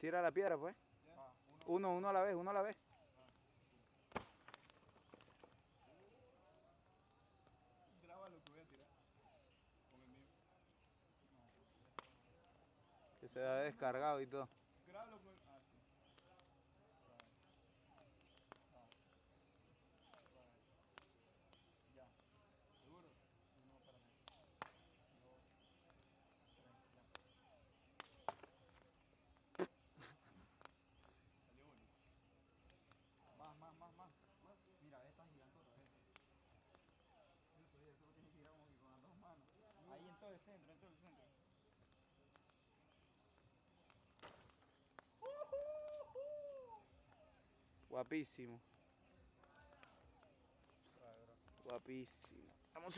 Tira la piedra, pues. Uno a la vez, uno a la vez. Graba lo que voy a tirar. Con el mío. Que se ha descargado y todo. Grábalo con... Ah, sí. Ya. ¿Seguro? No, espérame. Dos, tres, ya. Salió bonito. Más. Mira, esta gigantota, esta. Eso lo tienes que tirar como que con las dos manos. Ahí en todo el centro, en todo el centro. Guapísimo. Guapísimo. Vamos